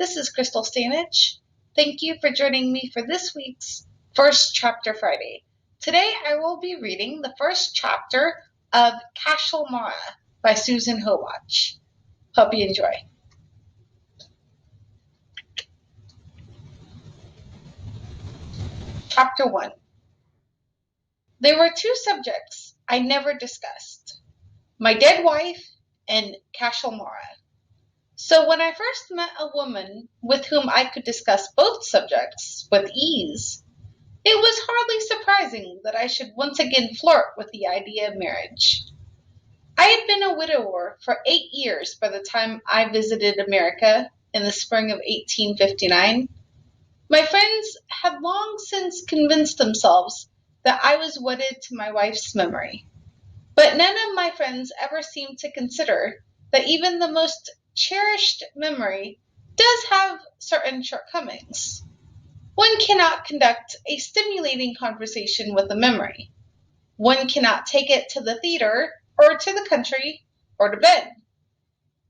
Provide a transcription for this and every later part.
This is Crystal Stanich. Thank you for joining me for this week's First Chapter Friday. Today I will be reading the first chapter of Cashelmara by Susan Howatch. Hope you enjoy. Chapter 1. There were two subjects I never discussed: my dead wife and Cashelmara. So when I first met a woman with whom I could discuss both subjects with ease, it was hardly surprising that I should once again flirt with the idea of marriage. I had been a widower for 8 years by the time I visited America in the spring of 1859. My friends had long since convinced themselves that I was wedded to my wife's memory, but none of my friends ever seemed to consider that even the most cherished memory does have certain shortcomings. One cannot conduct a stimulating conversation with a memory. One cannot take it to the theater or to the country or to bed.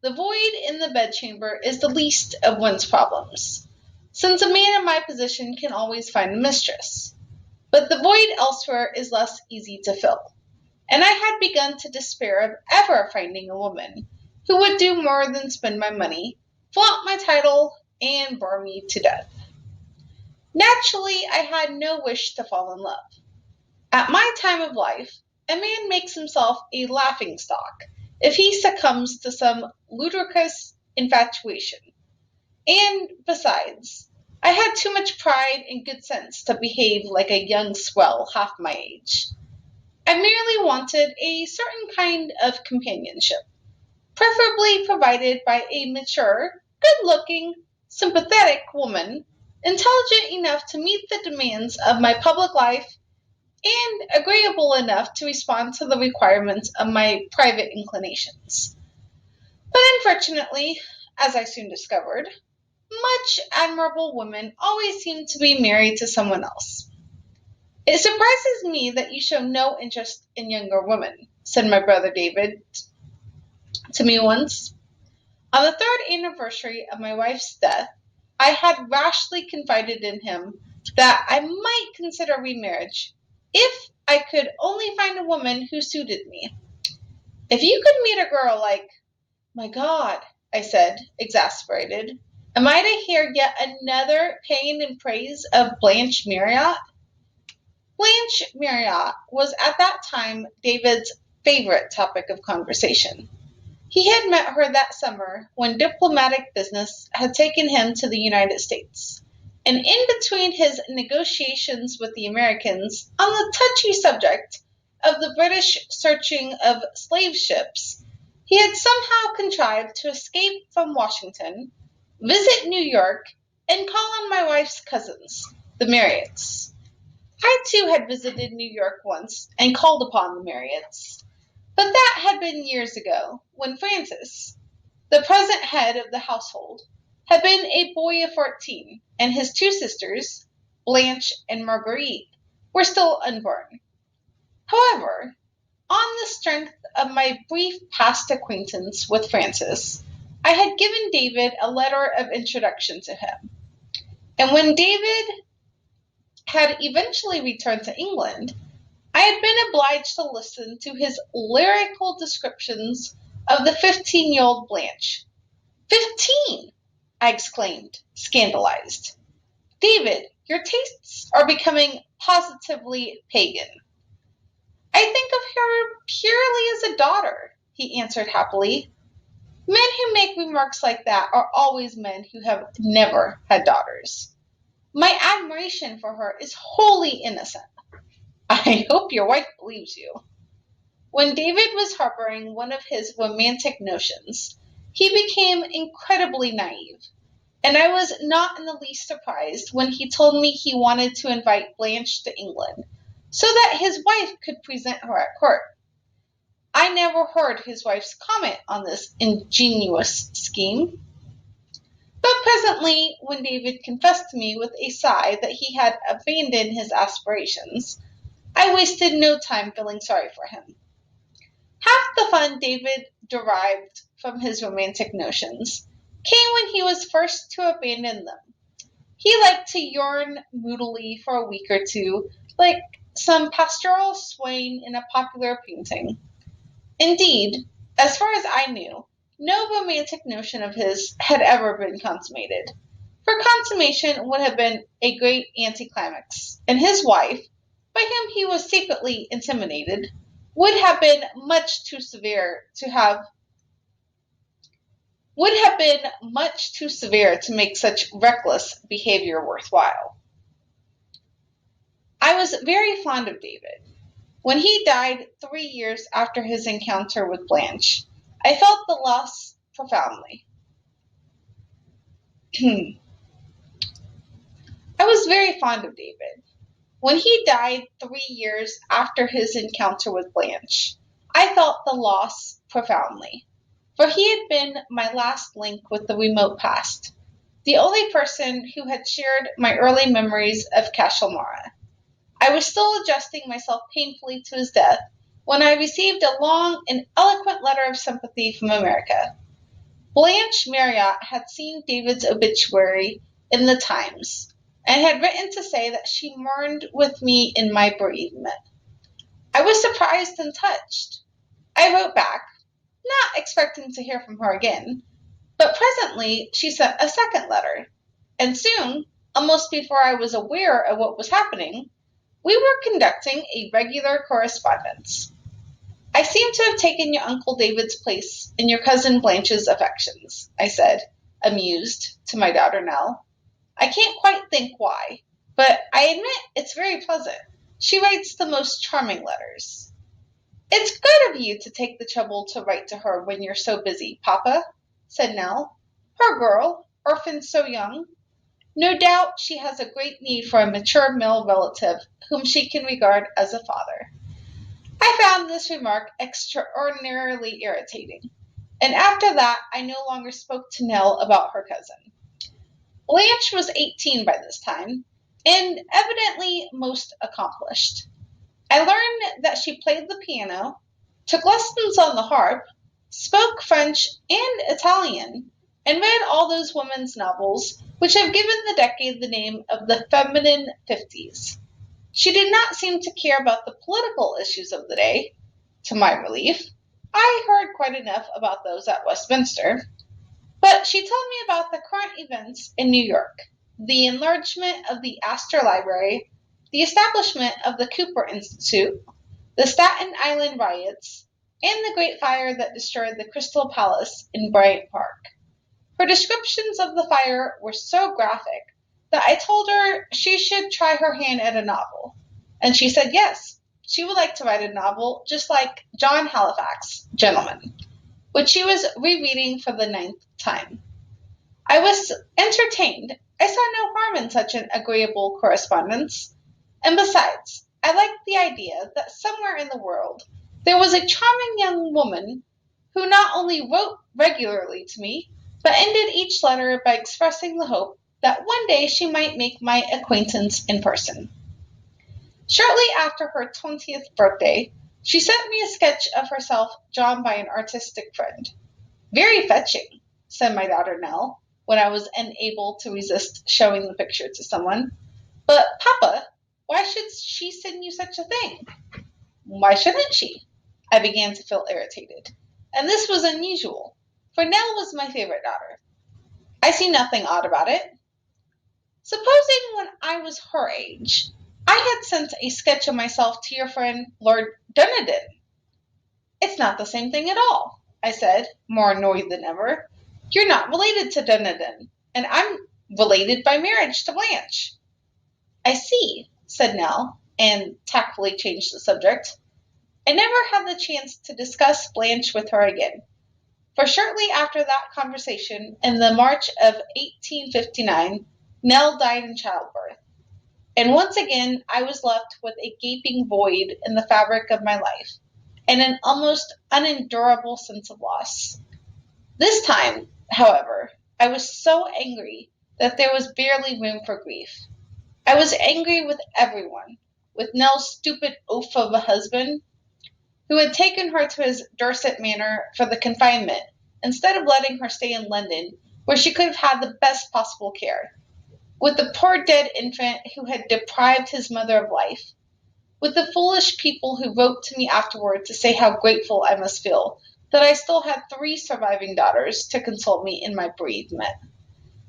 The void in the bedchamber is the least of one's problems, since a man in my position can always find a mistress. But the void elsewhere is less easy to fill, and I had begun to despair of ever finding a woman who would do more than spend my money, flaunt my title, and bore me to death. Naturally, I had no wish to fall in love. At my time of life, a man makes himself a laughingstock if he succumbs to some ludicrous infatuation. And besides, I had too much pride and good sense to behave like a young swell half my age. I merely wanted a certain kind of companionship, preferably provided by a mature, good-looking, sympathetic woman, intelligent enough to meet the demands of my public life and agreeable enough to respond to the requirements of my private inclinations. But unfortunately, as I soon discovered, much admirable women always seem to be married to someone else. "It surprises me that you show no interest in younger women," said my brother David to me once. On the 3rd anniversary of my wife's death, I had rashly confided in him that I might consider remarriage if I could only find a woman who suited me. "If you could meet a girl like—" "My God," I said, exasperated, "am I to hear yet another paean in praise of Blanche Marriott?" Blanche Marriott was at that time David's favorite topic of conversation. He had met her that summer when diplomatic business had taken him to the United States, and in between his negotiations with the Americans on the touchy subject of the British searching of slave ships, he had somehow contrived to escape from Washington, visit New York, and call on my wife's cousins, the Marriotts. I too had visited New York once and called upon the Marriotts. But that had been years ago, when Francis, the present head of the household, had been a boy of 14, and his two sisters, Blanche and Marguerite, were still unborn. However, on the strength of my brief past acquaintance with Francis, I had given David a letter of introduction to him. And when David had eventually returned to England, I had been obliged to listen to his lyrical descriptions of the 15-year-old Blanche. 15! I exclaimed, scandalized. "David, your tastes are becoming positively pagan." "I think of her purely as a daughter," he answered happily. Men who make remarks like that are always men who have never had daughters. My admiration for her is wholly innocent. I hope your wife believes you. When David was harboring one of his romantic notions, he became incredibly naive, and I was not in the least surprised when he told me he wanted to invite Blanche to England so that his wife could present her at court. I never heard his wife's comment on this ingenious scheme. But presently, when David confessed to me with a sigh that he had abandoned his aspirations, I wasted no time feeling sorry for him. Half the fun David derived from his romantic notions came when he was first to abandon them. He liked to yearn moodily for a week or two, like some pastoral swain in a popular painting. Indeed, as far as I knew, no romantic notion of his had ever been consummated, for consummation would have been a great anticlimax, and his wife, by whom he was secretly intimidated, would have been much too severe to have would have been much too severe to make such reckless behavior worthwhile. I was very fond of David. When he died 3 years after his encounter with Blanche, I felt the loss profoundly. I was very fond of David. When he died 3 years after his encounter with Blanche, I felt the loss profoundly, for he had been my last link with the remote past, the only person who had shared my early memories of Cashelmara. I was still adjusting myself painfully to his death when I received a long and eloquent letter of sympathy from America. Blanche Marriott had seen David's obituary in the Times and had written to say that she mourned with me in my bereavement. I was surprised and touched. I wrote back, not expecting to hear from her again, but presently she sent a second letter, and soon, almost before I was aware of what was happening, we were conducting a regular correspondence. I seem to have taken your Uncle David's place in your cousin Blanche's affections, I said, amused, to my daughter Nell. I can't quite think why, but I admit it's very pleasant. She writes the most charming letters. It's good of you to take the trouble to write to her when you're so busy, Papa, said Nell. Her girl, orphaned so young. No doubt she has a great need for a mature male relative whom she can regard as a father. I found this remark extraordinarily irritating, and after that I no longer spoke to Nell about her cousin. Blanche was 18 by this time, and evidently most accomplished. I learned that she played the piano, took lessons on the harp, spoke French and Italian, and read all those women's novels which have given the decade the name of the feminine 50s. She did not seem to care about the political issues of the day, to my relief. I heard quite enough about those at Westminster, but she told me about the current events in New York, the enlargement of the Astor Library, the establishment of the Cooper Institute, the Staten Island riots, and the great fire that destroyed the Crystal Palace in Bryant Park. Her descriptions of the fire were so graphic that I told her she should try her hand at a novel, and she said yes, she would like to write a novel just like John Halifax, Gentleman, which she was rereading for the 9th time. I was entertained. I saw no harm in such an agreeable correspondence, and besides, I liked the idea that somewhere in the world there was a charming young woman who not only wrote regularly to me, but ended each letter by expressing the hope that one day she might make my acquaintance in person. Shortly after her 20th birthday, she sent me a sketch of herself drawn by an artistic friend. Very fetching, said my daughter Nell, when I was unable to resist showing the picture to someone. But, Papa, why should she send you such a thing? Why shouldn't she? I began to feel irritated, and this was unusual, for Nell was my favorite daughter. I see nothing odd about it. Supposing when I was her age, I had sent a sketch of myself to your friend Lord Dunedin. It's not the same thing at all, I said, more annoyed than ever. You're not related to Dunedin, and I'm related by marriage to Blanche. I see, said Nell, and tactfully changed the subject. I never had the chance to discuss Blanche with her again, for shortly after that conversation, in the March of 1859, Nell died in childbirth, and once again I was left with a gaping void in the fabric of my life, and an almost unendurable sense of loss. This time, however, I was so angry that there was barely room for grief. I was angry with everyone, with Nell's stupid oaf of a husband, who had taken her to his Dorset Manor for the confinement, instead of letting her stay in London where she could have had the best possible care, with the poor dead infant who had deprived his mother of life, with the foolish people who wrote to me afterward to say how grateful I must feel that I still had 3 surviving daughters to console me in my bereavement.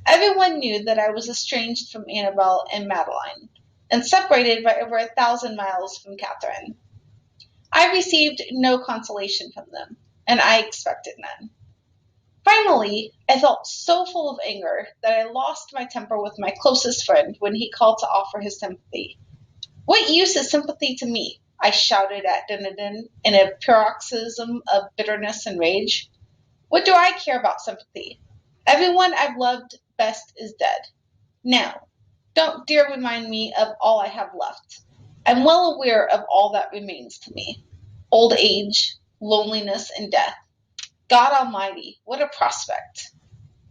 Everyone knew that I was estranged from Annabel and Madeline, and separated by over 1,000 miles from Catherine. I received no consolation from them, and I expected none. Finally, I felt so full of anger that I lost my temper with my closest friend when he called to offer his sympathy. "What use is sympathy to me?" I shouted at Dunedin in a paroxysm of bitterness and rage. "What do I care about sympathy? Everyone I've loved best is dead. Now, don't dare remind me of all I have left. I'm well aware of all that remains to me. Old age, loneliness, and death. God Almighty, what a prospect!"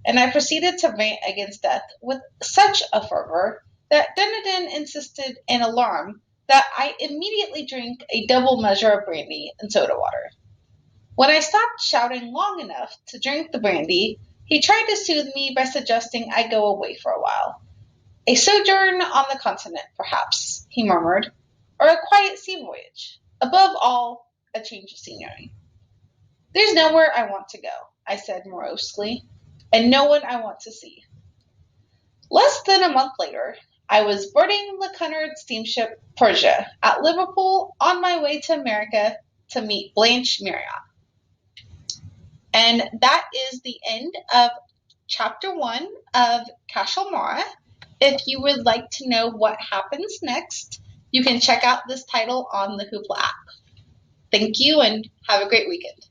And I proceeded to rant against death with such a fervor that Dunedin insisted in alarm that I immediately drink a double measure of brandy and soda water. When I stopped shouting long enough to drink the brandy, he tried to soothe me by suggesting I go away for a while. "A sojourn on the continent, perhaps," he murmured, "or a quiet sea voyage. Above all, a change of scenery." "There's nowhere I want to go," I said morosely, "and no one I want to see." Less than a month later, I was boarding the Cunard steamship Persia at Liverpool on my way to America to meet Blanche Marriott. And that is the end of chapter 1 of Cashelmara. If you would like to know what happens next, you can check out this title on the Hoopla app. Thank you and have a great weekend.